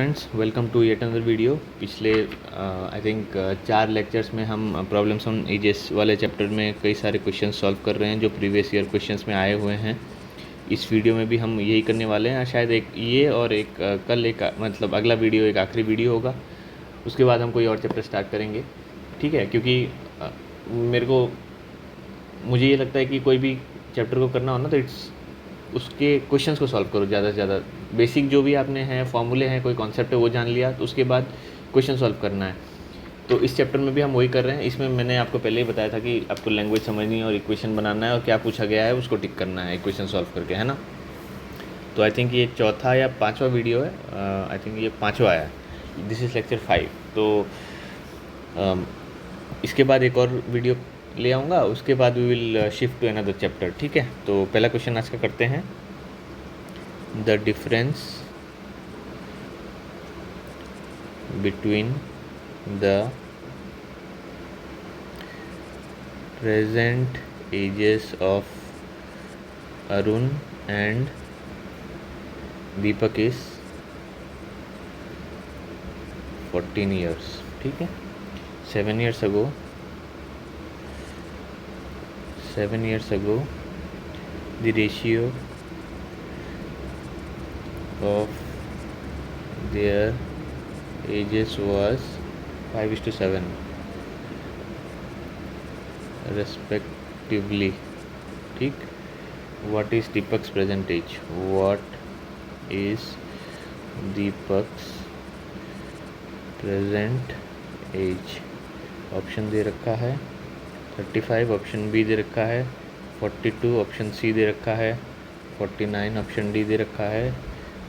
Friends, welcome to yet another video. पिछले I think 4 lectures में हम प्रॉब्लम्स ऑन एजेस वाले चैप्टर में कई सारे क्वेश्चन सॉल्व कर रहे हैं जो प्रीवियस ईयर क्वेश्चंस में आए हुए हैं। इस वीडियो में भी हम यही करने वाले हैं। शायद एक ये और एक कल एक मतलब अगला वीडियो एक आखिरी वीडियो होगा। उसके बाद हम कोई और चैप्टर स्टार्ट करेंगे, ठीक है? क्योंकि मुझे ये लगता है कि कोई भी चैप्टर को करना हो ना, तो उसके क्वेश्चंस को सॉल्व करो ज़्यादा से ज़्यादा। बेसिक जो भी आपने हैं, फॉर्मूले हैं, कोई कॉन्सेप्ट है, वो जान लिया, तो उसके बाद क्वेश्चन सॉल्व करना है। तो इस चैप्टर में भी हम वही कर रहे हैं। इसमें मैंने आपको पहले ही बताया था कि आपको लैंग्वेज समझनी है और इक्वेशन बनाना है और क्या पूछा गया है उसको टिक करना है इक्वेशन सॉल्व करके, है ना? तो आई थिंक ये चौथा या पाँचवा वीडियो है। आई थिंक ये पाँचवा आया है। This is lecture 5। तो इसके बाद एक और वीडियो ले आऊँगा, उसके बाद we will shift to another chapter, ठीक है? तो पहला क्वेश्चन आज का करते हैं। The difference between the present ages of Arun and Deepak is 14 years, ठीक है? 7 years ago the ratio of their ages was 5:7 respectively, ठीक? What is Deepak's present age? What is Deepak's present age? Option दे रखा है 35, option B दे रखा है 42, option C दे रखा है 49, ऑप्शन डी दे रखा है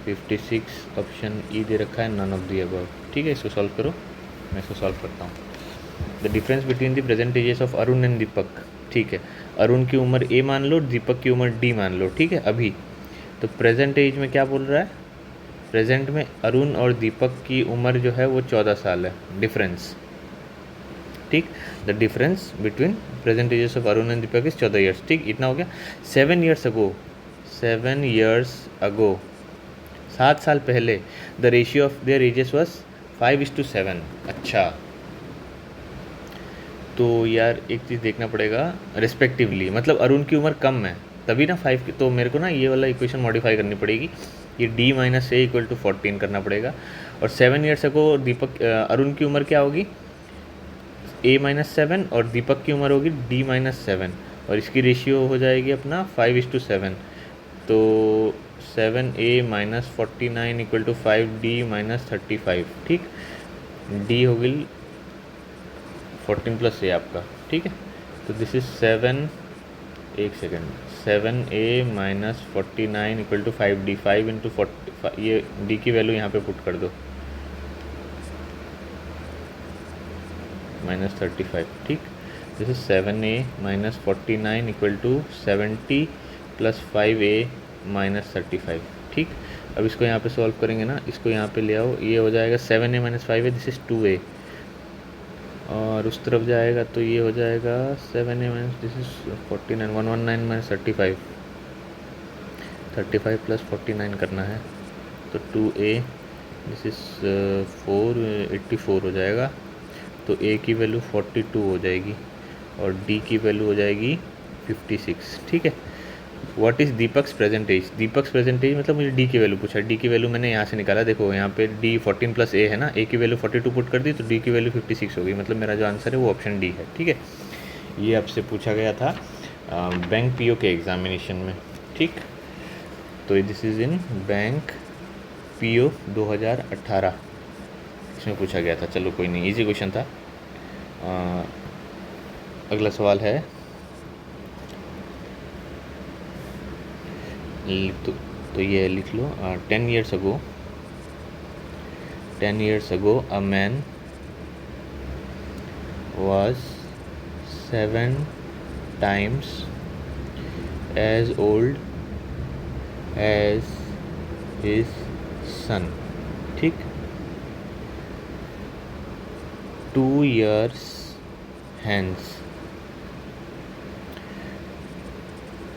56, ऑप्शन ई दे रखा है नन ऑफ दी अबव, ठीक है? इसको सॉल्व करो, मैं इसको सॉल्व करता हूँ। The difference between the present ages of Arun and Deepak, ठीक है? अरुण की उम्र ए मान लो, दीपक की उम्र डी मान लो, ठीक है? अभी तो प्रेजेंट एज में क्या बोल रहा है? प्रेजेंट में अरुण और दीपक की उम्र जो है वो 14 साल है, डिफरेंस, ठीक? The difference between present ages of Arun and Deepak is 14 years, ठीक? इतना हो गया। 7 years अगो 7 साल पहले the ratio of their edges was 5:7। अच्छा, तो यार एक चीज़ देखना पड़ेगा, रिस्पेक्टिवली मतलब अरुण की उम्र कम है तभी ना 5 की, तो मेरे को ना ये वाला इक्वेशन मॉडिफाई करनी पड़ेगी। ये d minus A equal to 14 करना पड़ेगा। और 7 years को अरुण की उम्र क्या होगी? a-7 और दीपक की उम्र होगी d-7 और इसकी रेशियो हो जाएगी अपना 5:7। तो 7a-49 इक्वल टू 5d-35, ठीक? d होगी 14 प्लस ए आपका, ठीक है? तो this is 7a-49 equal to 5d, 5 into 40, ये d की वैल्यू यहाँ पे पुट कर दो, -35, ठीक? This is 7a-49 equal to 70 plus 5a-35, ठीक? अब इसको यहाँ पे सॉल्व करेंगे ना, इसको यहाँ पे ले आओ, ये हो जाएगा 7a-5a, दिस इज 2a, और उस तरफ जाएगा तो ये हो जाएगा 7a- this is 49, 119 minus 35 plus 49 करना है, तो 2a, दिस इज 84 हो जाएगा। तो a की वैल्यू 42 हो जाएगी और d की वैल्यू हो जाएगी 56, ठीक है? What is Deepak's present age? Deepak's present age मतलब मुझे d की वैल्यू पूछा, d की वैल्यू मैंने यहाँ से निकाला, देखो यहाँ पे d 14 प्लस a है ना, a की वैल्यू 42 पुट कर दी तो d की वैल्यू 56 होगी, मतलब मेरा जो आंसर है वो ऑप्शन डी है, ठीक है? ये आपसे पूछा गया था बैंक पीओ के एग्जामिनेशन में, ठीक? तो this is in bank PO 2018, इसमें पूछा गया था। चलो कोई नहीं, इजी क्वेश्चन था। अगला सवाल है, तो ये लिख लो। 10 years ago a man was 7 times as old as his son, ठीक? 2 years hence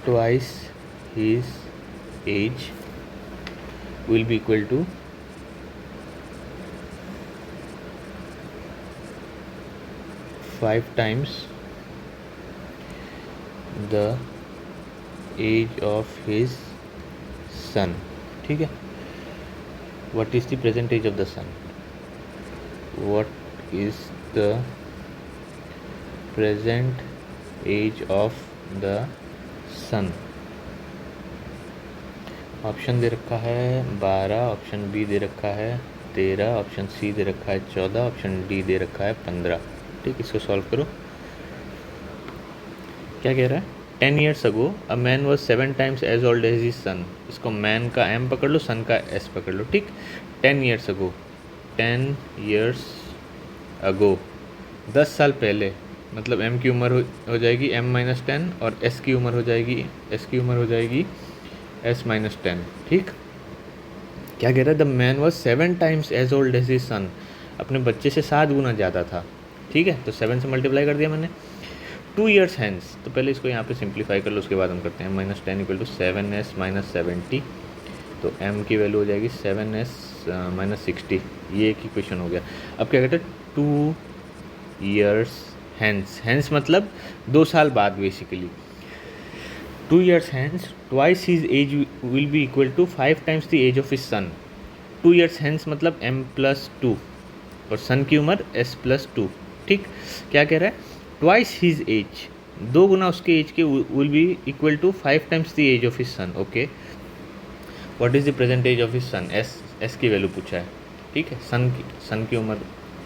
twice his age will be equal to 5 times the age of his son. ठीक है. What is the present age of the son? What is the present age of the son? Option दे रखा है 12, option B दे रखा है 13, option C दे रखा है 14, option D दे रखा है 15. ठीक, इसको सॉल्व करो. क्या कह रहा है? 10 years ago a man was 7 times as old as his son. इसको मैन का एम पकड़ लो, सन का एस पकड़ लो. ठीक, 10 years ago, 10 years ago, 10 साल पहले, मतलब एम की उम्र हो जाएगी m-10 और एस की उम्र हो जाएगी s-10. ठीक, क्या कह रहा है? The man was 7 times as old as his son. अपने बच्चे से 7 गुना ज़्यादा था. ठीक है, तो 7 से मल्टीप्लाई कर दिया मैंने. 2 years hence, तो पहले इसको यहाँ पे सिंप्लीफाई कर लो, उसके बाद हम करते हैं. -10 = 7s - 70, तो m की वैल्यू हो जाएगी 7s - 60. ये एक इक्वेशन हो गया. अब क्या कहते हैं? 2 years hence, hence मतलब 2 साल बाद basically. 2 years hence, twice his age will be equal to 5 times the age of his son. 2 years hence मतलब m+2 और सन की उम्र s+2. ठीक, क्या कह रहा है? ट्वाइस हिज एज, 2 गुना उसके एज के will be equal to 5 times the age of his son. Okay, what is the present age of his son? S की वैल्यू पूछा है. ठीक है, सन की उम्र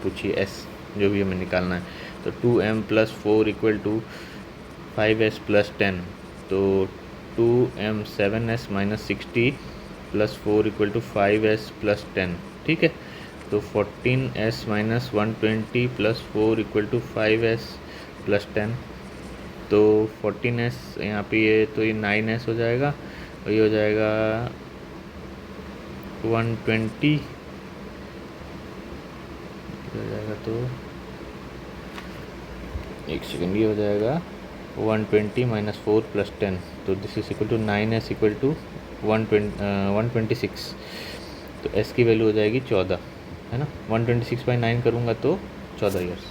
पूछी है, एस जो भी हमें निकालना है. तो 2m + 4 = 5s + 10, तो 2m 7s - 60 + 4 = 5s + 10. ठीक है, तो 14s - 120 + 4 = 5s + 10, तो 14s यहाँ पे ये, तो ये 9s हो जाएगा और ये हो जाएगा 120 हो जाएगा. तो एक सेकेंड, ये हो जाएगा 120 - 4 + 10, तो this is equal to 9s = 126. तो s की वैल्यू हो जाएगी 14, है ना. 126/9 करूँगा तो 14 ईयर्स.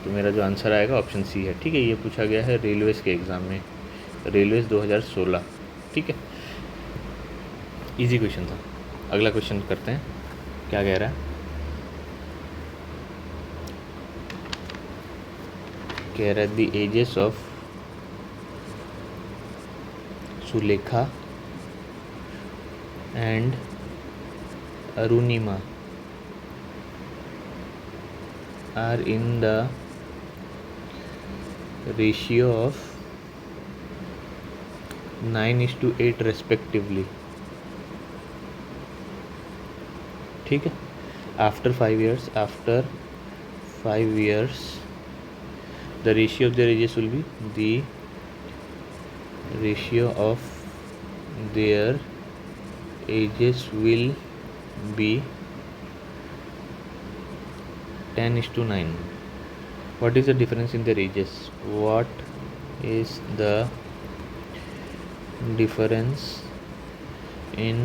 तो मेरा जो आंसर आएगा ऑप्शन सी है. ठीक है, ये पूछा गया है रेलवेज़ के एग्ज़ाम में, रेलवेज़ 2016. ठीक है, इजी क्वेश्चन था. अगला क्वेश्चन करते हैं. क्या कह रहा है? कह रहा है the ages of Sulekha and Arunima are in the ratio of 9:8 respectively. ठीक है, after 5 years, the ratio of their ages will be, the ratio of their ages will be 10:9. What is the difference in their ages? What is the difference in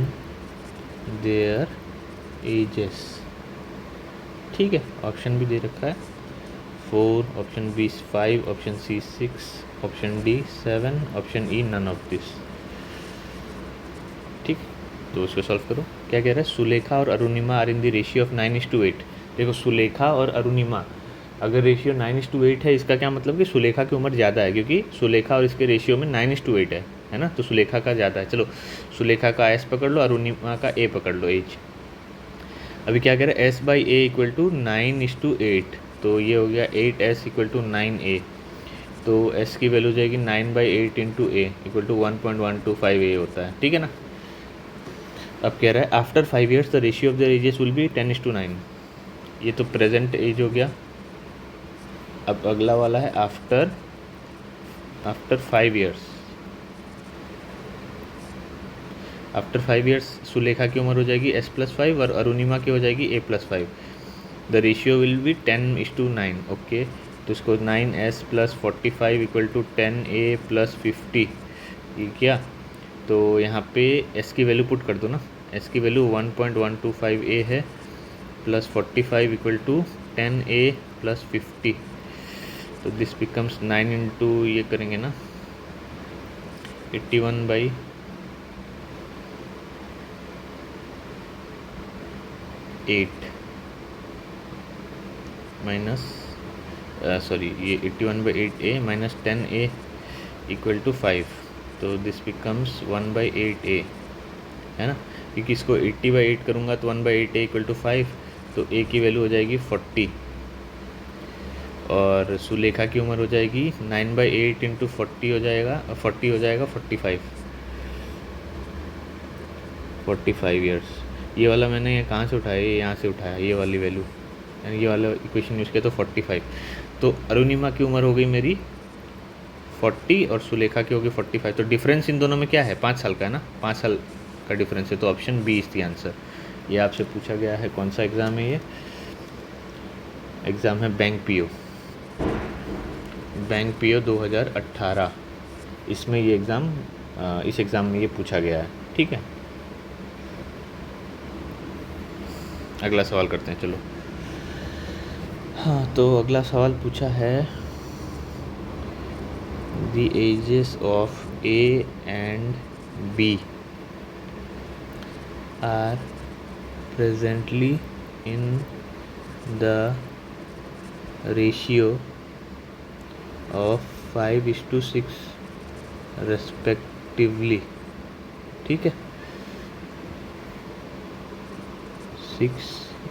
their ages? ठीक है, option भी दे रखा है 4, option B 5, option C 6, option D 7, option E none of this. ठीक, तो उसको solve करो. क्या कह रहा है? सुलेखा और Arunima are in the ratio of 9:8. देखो, सुलेखा और अरुणिमा अगर रेशियो 9:8 है, इसका क्या मतलब कि सुलेखा की उम्र ज़्यादा है, क्योंकि सुलेखा और इसके रेशियो में 9:8 है ना, तो सुलेखा का ज़्यादा है. चलो, सुलेखा का एस पकड़ लो, अरुणिमा का ए पकड़ लो, एज. अभी क्या कह रहे हैं? s/a = 9:8, तो ये हो गया 8s = 9a. तो s की वैल्यू जाएगी 9/8 × a = 1.125a होता है. ठीक है ना. अब कह रहा है after 5 years the ratio of the ages will be 10:9. ये तो प्रेजेंट एज हो गया. अब अगला वाला है after 5 years. After 5 years Sulekha की उम्र हो जाएगी s+5 और अरुणिमा की हो जाएगी a+5. The ratio will be 10:9. Okay, तो इसको 9s + 45 = 10a + 50. ये क्या? तो यहाँ पे s की वैल्यू पुट कर दो ना. s की वैल्यू 1.125a है, +45 = 10a + 50. तो दिस बिकम्स 9 इंटू ये करेंगे ना 81/8 माइनस सॉरी ये 81/8a minus 10a equal to 5, तो दिस बिकम्स 1/8a है ना, क्योंकि इसको 80/8 करूँगा तो 1/8a इक्वल टू 5, तो a की वैल्यू हो जाएगी 40 और सुलेखा की उम्र हो जाएगी 9/8 इंटू 40 हो जाएगा 45 ईयर्स। ये वाला मैंने कहाँ से उठाया, ये यहाँ से उठाया, ये वाली वैल्यू, ये वाला इक्वेशन यूज़ किया तो 45। तो अरुणिमा की उम्र हो गई मेरी 40 और सुलेखा की होगी 45, तो डिफरेंस इन दोनों में क्या है, 5 साल का है ना, 5 साल का डिफरेंस है, तो option B is the answer. ये आपसे पूछा गया है, कौन सा एग्ज़ाम है ये, एग्ज़ाम है बैंक पीओ 2018, इसमें ये एग्ज़ाम इस एग्ज़ाम में ये पूछा गया है। ठीक है, अगला सवाल करते हैं, चलो। हाँ, तो अगला सवाल पूछा है the ages of A and B are presently in the ratio of 5:6 respectively. ठीक है, 6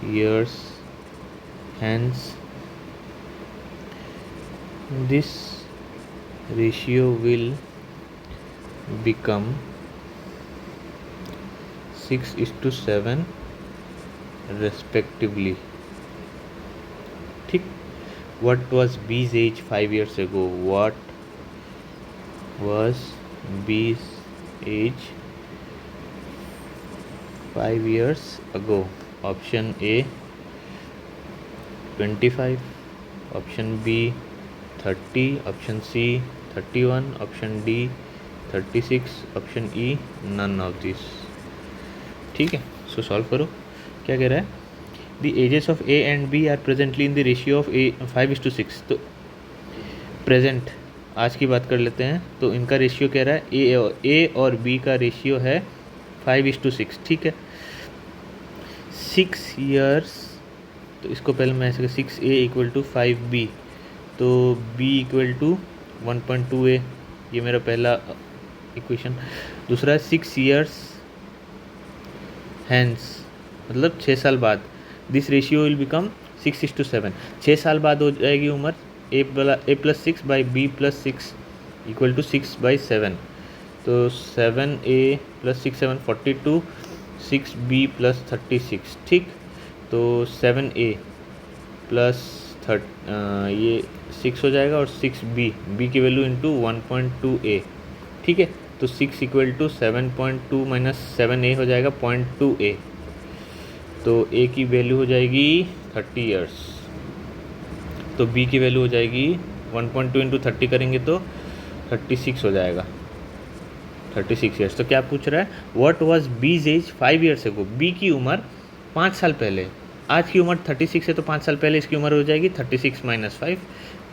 years hence this ratio will become 6:7 respectively. ठीक, what was B's age 5 years ago? What was B's age 5 years ago? Option A 25, option B 30, option C 31, option D 36, option E none of this. ठीक है, so solve करो। क्या कह रहा है, the ages of A and B are presently in the ratio of 5:6। तो present आज की बात कर लेते हैं, तो इनका रेशियो कह रहा है ए और बी का रेशियो है 5:6। ठीक है, 6 ईयर्स, तो इसको पहले मैं ऐसे 6a इक्वल टू 5b, तो b इक्वल टू 1.2a, ये मेरा पहला इक्वेशन। दूसरा है 6 ईयर्स हैंस, मतलब 6 साल बाद, दिस रेशियो विल बिकम 6:7। 6 साल बाद हो जाएगी उम्र a+6 by b+6 equal to 6/7, तो 7a + 6 7 42, 6b + 36। ठीक, तो 7a प्लस ये 6 हो जाएगा और 6b की वैल्यू इंटू 1.2a। ठीक है, तो 6 इक्वल टू 7.2 माइनस 7a हो जाएगा 0.2a, तो a की वैल्यू हो जाएगी 30 ईयर्स, तो b की वैल्यू हो जाएगी 1.2 इंटू 30 करेंगे तो 36 हो जाएगा, 36 ईयर्स। तो क्या पूछ रहा है, व्हाट वाज बीज एज 5 ईयर्स एगो, बी की उम्र 5 साल पहले, आज की उम्र 36 है तो 5 साल पहले इसकी उम्र हो जाएगी 36 - 5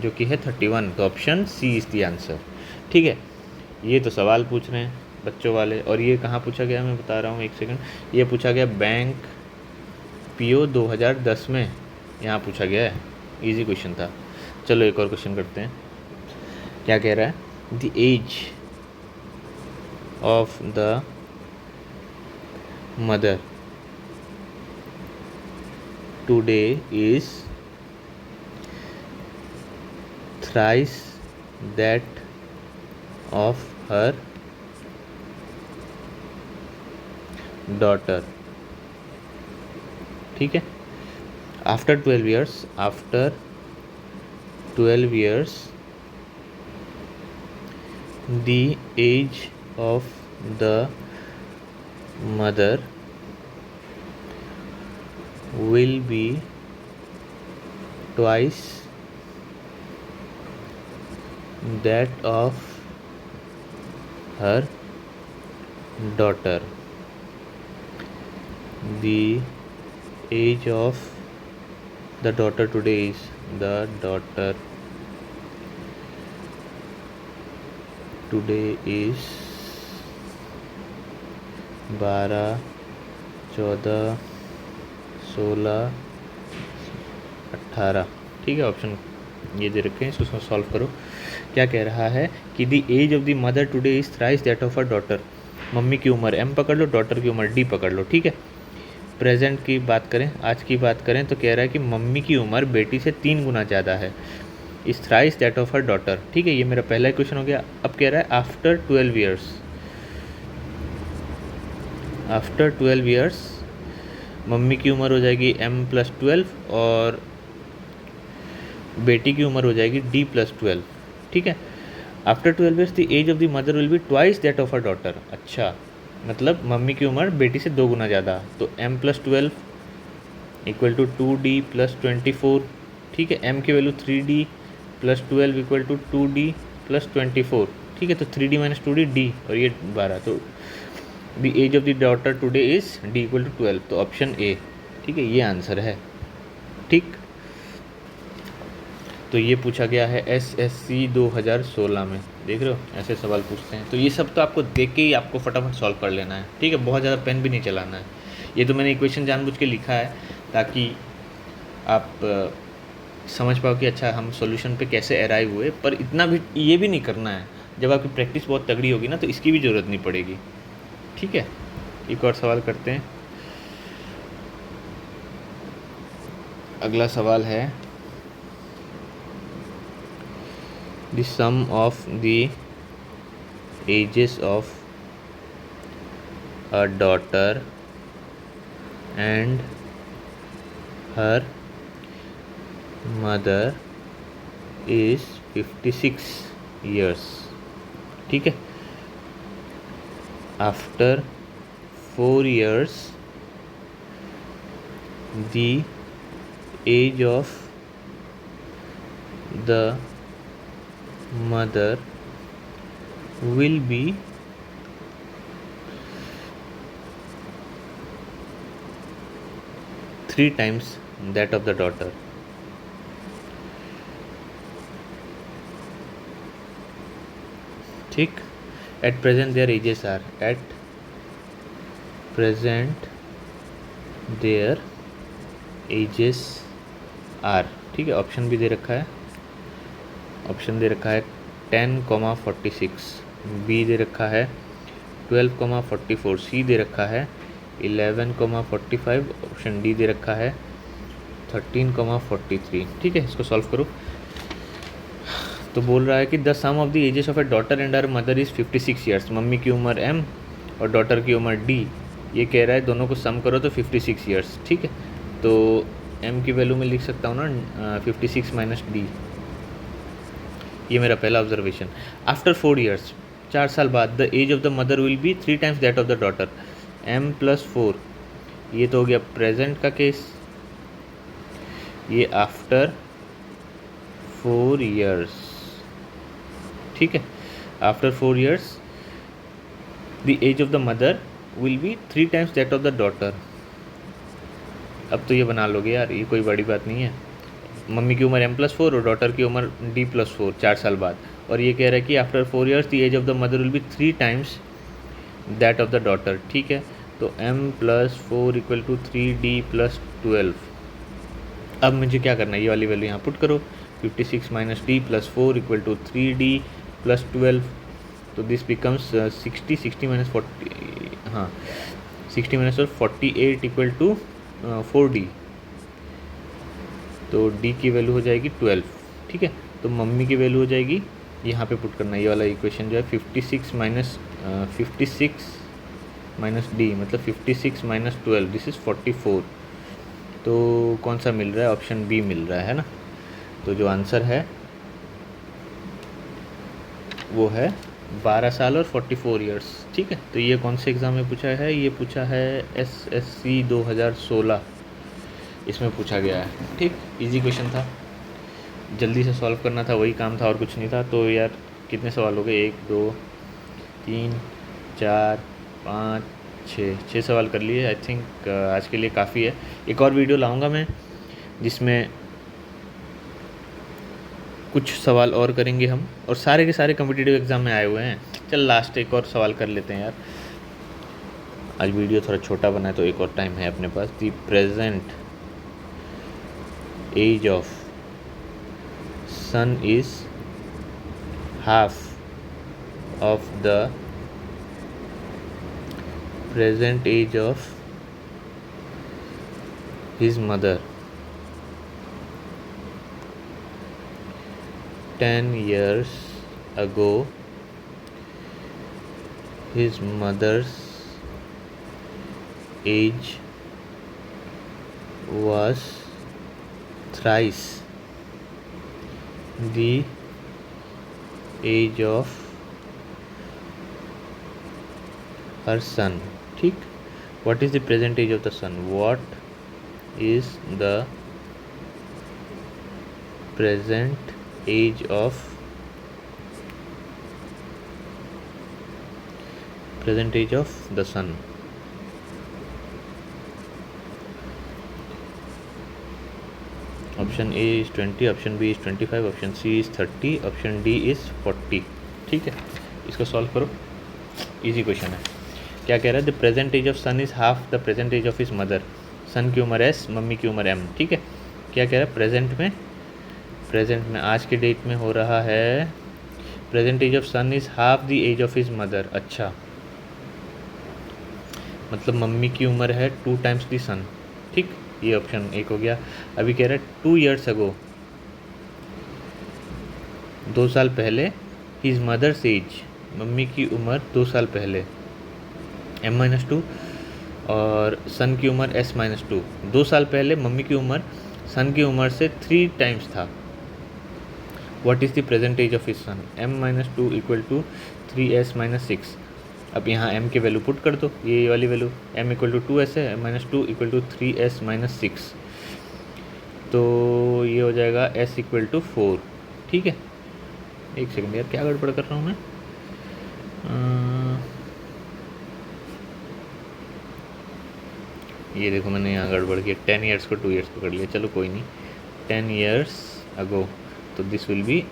जो कि है 31, तो option C is the answer. ठीक है, ये तो सवाल पूछ रहे हैं बच्चों वाले, और ये कहाँ पूछा गया मैं बता रहा हूँ, एक सेकंड, ये पूछा गया बैंक पीओ 2010 में, यहाँ पूछा गया है, इजी क्वेश्चन था। चलो एक और क्वेश्चन करते हैं, क्या कह रहा है, the age of the mother today is thrice that of her daughter। ठीक है, after 12 years the age of the mother will be twice that of her daughter। The age of the daughter today is, the daughter today is 12, 14, 16, 18। ठीक है, option ये दे रखे हैं, इसको solve करो। क्या कह रहा है कि the age of the mother today is thrice that of a daughter. मम्मी की उम्र एम पकड़ लो, डॉटर की उम्र डी पकड़ लो। ठीक है, प्रेजेंट की बात करें, आज की बात करें तो कह रहा है कि मम्मी की उम्र बेटी से 3 गुना ज़्यादा है। Is thrice that of her daughter. ठीक है, ये मेरा पहला क्वेश्चन हो गया। अब कह रहा है आफ्टर 12 ईयर्स, आफ्टर 12 ईयर्स मम्मी की उम्र हो जाएगी m+12 और बेटी की उम्र हो जाएगी d+12। ठीक है, after 12 years the age of the mother will be twice that of her daughter. अच्छा, मतलब मम्मी की उम्र बेटी से 2 गुना ज़्यादा, तो m+12 इक्वल टू 2d+24। ठीक है, m की value 3d+12 equal to 2d+24। ठीक है, तो 3d - 2d d और ये 12, तो the age of the daughter today is d equal to 12, तो ऑप्शन ए। ठीक है, ये आंसर है। ठीक, तो ये पूछा गया है SSC 2016 में। देख रहे हो, ऐसे सवाल पूछते हैं। तो ये सब तो आपको देख के ही आपको फटाफट सॉल्व कर लेना है। ठीक है, बहुत ज़्यादा पेन भी नहीं चलाना है। ये तो मैंने इक्वेशन जानबूझ के लिखा है ताकि आप समझ पाओ कि अच्छा हम सॉल्यूशन पे कैसे अराइव हुए। पर इतना भी ये भी नहीं करना है, जब आपकी प्रैक्टिस बहुत तगड़ी होगी ना तो इसकी भी ज़रूरत नहीं पड़ेगी। ठीक है, एक और सवाल करते हैं। अगला सवाल है the sum of the ages of a daughter and her mother is 56 years। ठीक है, after 4 years the age of the mother will be 3 times that of the daughter। ठीक, at present their ages are, at present their ages are। ठीक है, option भी दे रखा है, option दे रखा है 10,46, बी दे रखा है 12,44, सी दे रखा है 11,45, ऑप्शन डी दे रखा है 13,43। ठीक है, इसको सॉल्व करो। तो बोल रहा है कि the sum of the ages of a daughter and her mother is 56 years. मम्मी की उम्र m और डॉटर की उम्र d। ये कह रहा है दोनों को सम करो तो 56 ईयर्स। ठीक है, तो m की वैल्यू में लिख सकता हूँ ना 56 - d। ये मेरा पहला ऑब्जर्वेशन। आफ्टर 4 ईयर्स, 4 साल बाद, the age of the mother will be 3 times that of the daughter, m+4। ये तो हो गया प्रेजेंट का केस। ये आफ्टर 4 ईयर्स। ठीक है, after 4 years the age of the mother will be 3 times that of the daughter. अब तो ये बना लोगे यार, ये कोई बड़ी बात नहीं है। मम्मी की उम्र m+4 और डॉटर की उम्र d+4, 4 साल बाद। और ये कह रहा है कि after 4 years the age of the mother will be 3 times that of the daughter. ठीक है, तो m+4 इक्वल टू 3d+12। अब मुझे क्या करना है, ये वाली वैल्यू यहाँ पुट करो, 56 - d+4 इक्वल टू 3d+12। तो दिस बिकम्स 60 - 40, हाँ 60 - 48 इक्वल टू 4d। तो d की वैल्यू हो जाएगी 12। ठीक है, तो मम्मी की वैल्यू हो जाएगी, यहाँ पे पुट करना है ये वाला इक्वेशन जो है 56 - d, मतलब 56 - 12, दिस इज़ 44। तो कौन सा मिल रहा है, ऑप्शन बी मिल रहा है ना। तो जो आंसर है वो है 12 साल और 44 ईयर्स। ठीक है, तो ये कौन से एग्ज़ाम में पूछा है, ये पूछा है SSC 2016, इसमें पूछा गया है। ठीक, इजी क्वेश्चन था, जल्दी से सॉल्व करना था, वही काम था और कुछ नहीं था। तो यार कितने सवाल हो गए, 1 2 3 4 5 6 सवाल कर लिए। आई थिंक आज के लिए काफ़ी है। एक और वीडियो लाऊंगा मैं जिसमें कुछ सवाल और करेंगे हम, और सारे के सारे कॉम्पिटिटिव एग्ज़ाम में आए हुए हैं। चल लास्ट एक और सवाल कर लेते हैं यार, आज वीडियो थोड़ा छोटा बना है तो एक और टाइम है अपने पास। The present age of son is half of the present age of his mother 10 years ago. His mother's age was thrice the age of her son. ठीक, what is the present age of the son? What is the present age of the sun? Option A is 20, option B is 25, option C is 30, option D is 40। ठीक है, इसको solve करो, easy question है। क्या कह रहा है? The present age of son is half the present age of his mother. Son की उम्र एस, मम्मी की उम्र एम। ठीक है, क्या कह रहा है? प्रेजेंट में आज के डेट में हो रहा है present age of son is half the age of his mother. अच्छा, मतलब मम्मी की उम्र है 2 times द सन। ठीक, ये ऑप्शन एक हो गया। अभी कह रहा है 2 years अगो, 2 साल पहले, हिज मदर्स एज, मम्मी की उम्र 2 साल पहले, m-2, और सन की उम्र s-2। 2 साल पहले मम्मी की उम्र सन की उम्र से 3 times था। What is the present age of his son? m-2 = 3s-6। अब यहाँ m के वैल्यू पुट कर दो, ये वाली वैल्यू, m = 2s है, m-2 = 3s-6, तो ये हो जाएगा s = 4। ठीक है, एक सेकंड यार, क्या गड़बड़ कर रहा हूँ मैं? ये देखो मैंने यहाँ गड़बड़ किया, 10 years को 2 years पकड़ लिया। चलो कोई नहीं, 10 years अगो, तो दिस विल बी,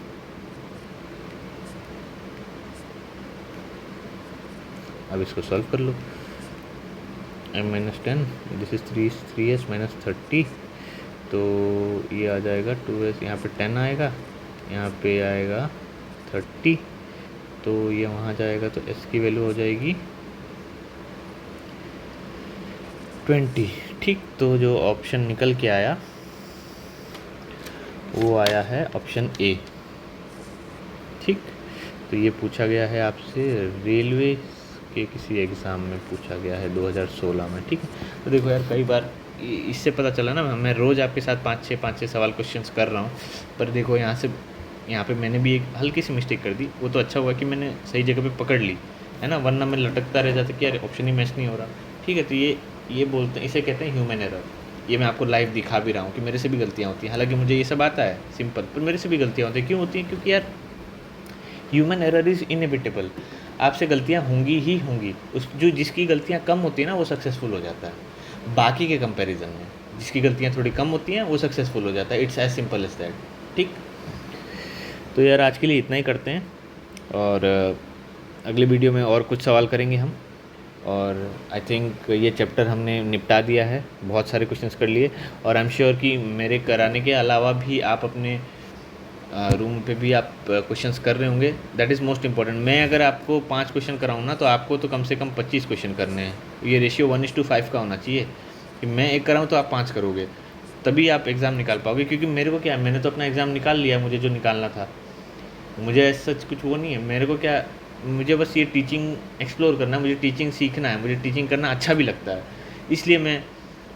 अब इसको सॉल्व कर लो। m-10, दिस इज 3s-30, तो ये आ जाएगा 2s, यहाँ पे 10 आएगा, यहाँ पे आएगा 30, तो ये वहाँ जाएगा, तो s की वैल्यू हो जाएगी 20। ठीक, तो जो ऑप्शन निकल के आया वो आया है ऑप्शन ए। ठीक, तो ये पूछा गया है आपसे रेलवे के किसी एग्ज़ाम में पूछा गया है 2016 में। ठीक है, तो देखो यार, कई बार इससे पता चला ना, मैं रोज़ आपके साथ 5-6 सवाल क्वेश्चंस कर रहा हूँ, पर देखो यहाँ पे मैंने भी एक हल्की सी मिस्टेक कर दी। वो तो अच्छा हुआ कि मैंने सही जगह पे पकड़ ली, है ना, वरना मैं लटकता रह जाता कि यार ऑप्शन ही मैच नहीं हो रहा। ठीक है, तो ये बोलते हैं, इसे कहते हैं ह्यूमन एरर। ये मैं आपको लाइव दिखा भी रहा हूँ कि मेरे से भी गलतियाँ होती हैं, हालांकि मुझे ये सब आता है सिंपल, पर मेरे से भी गलतियाँ होती हैं। क्यों होती हैं? क्योंकि यार ह्यूमन एरर इज़ इनएविटेबल, आपसे गलतियाँ होंगी ही होंगी। जिसकी गलतियाँ कम होती हैं ना, वो सक्सेसफुल हो जाता है, बाकी के कंपैरिजन में जिसकी गलतियाँ थोड़ी कम होती हैं वो सक्सेसफुल हो जाता है। It's as simple as that. ठीक, तो यार आज के लिए इतना ही करते हैं, और अगले वीडियो में और कुछ सवाल करेंगे हम, और आई थिंक ये चैप्टर हमने निपटा दिया है, बहुत सारे क्वेश्चंस कर लिए, और आई एम श्योर कि मेरे कराने के अलावा भी आप अपने रूम पे भी आप क्वेश्चंस कर रहे होंगे। That is most important. मैं अगर आपको 5 क्वेश्चन कराऊँ ना, तो आपको तो कम से कम 25 क्वेश्चन करने हैं। ये रेशियो 1:5 का होना चाहिए, कि मैं एक कराऊँ तो आप 5 करोगे, तभी आप एग्ज़ाम निकाल पाओगे। क्योंकि मेरे को क्या है, मैंने तो अपना एग्ज़ाम निकाल लिया, मुझे जो निकालना था, मुझे सच कुछ वो नहीं है। मेरे को क्या, मुझे बस ये टीचिंग एक्सप्लोर करना है, मुझे टीचिंग सीखना है, मुझे टीचिंग करना अच्छा भी लगता है, इसलिए मैं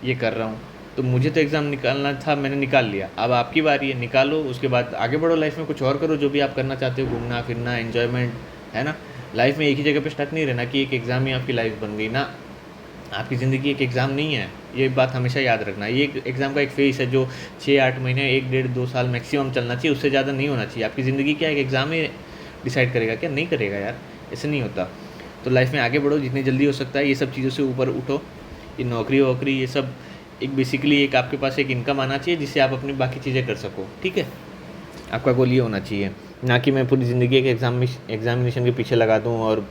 ये कर रहा हूँ। तो मुझे तो एग्ज़ाम निकालना था, मैंने निकाल लिया, अब आपकी बारी है, निकालो, उसके बाद आगे बढ़ो लाइफ में, कुछ और करो जो भी आप करना चाहते हो, घूमना फिरना, एन्जॉयमेंट, है ना। लाइफ में एक ही जगह पे स्टक नहीं रहना कि एक एग्ज़ाम ही आपकी लाइफ बन गई ना। आपकी ज़िंदगी एक एग्ज़ाम नहीं है, ये बात हमेशा याद रखना। ये एक एग्ज़ाम का एक फेस है जो 6-8 महीने, 1-1.5-2 साल मैक्सिमम चलना चाहिए, उससे ज़्यादा नहीं होना चाहिए। आपकी ज़िंदगी क्या एक एग्ज़ाम ही डिसाइड करेगा क्या? नहीं करेगा यार, ऐसे नहीं होता। तो लाइफ में आगे बढ़ो जितनी जल्दी हो सकता है, ये सब चीज़ों से ऊपर उठो। ये नौकरी वोकरी ये सब एक बेसिकली एक आपके पास एक इनकम आना चाहिए जिससे आप अपनी बाकी चीज़ें कर सको। ठीक है, आपका गोल ये होना चाहिए, ना कि मैं पूरी ज़िंदगी एक एग्ज़ामिनेशन के पीछे लगा दूँ और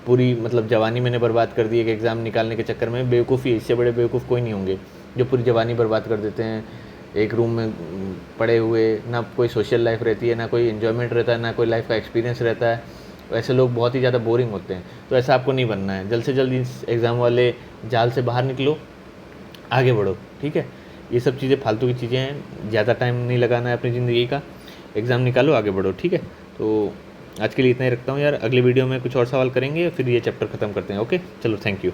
पूरी मतलब जवानी मैंने बर्बाद कर दी एक एग्ज़ाम निकालने के चक्कर में। बेवकूफ़ी, इससे बड़े बेवकूफ़ कोई नहीं होंगे जो पूरी जवानी बर्बाद कर देते हैं एक रूम में पड़े हुए, ना कोई सोशल लाइफ रहती है, ना कोई एन्जॉयमेंट रहता है, ना कोई लाइफ का एक्सपीरियंस रहता है। ऐसे लोग बहुत ही ज़्यादा बोरिंग होते हैं। तो ऐसा आपको नहीं बनना है। जल्द से जल्द इस एग्ज़ाम वाले जाल से बाहर निकलो, आगे बढ़ो, ठीक है। ये सब चीज़ें फालतू की चीज़ें हैं, ज़्यादा टाइम नहीं लगाना है अपनी ज़िंदगी का। एग्ज़ाम निकालो, आगे बढ़ो, ठीक है। तो आज के लिए इतना ही रखता हूँ यार। अगली वीडियो में कुछ और सवाल करेंगे, फिर ये चैप्टर ख़त्म करते हैं। ओके, चलो, थैंक यू।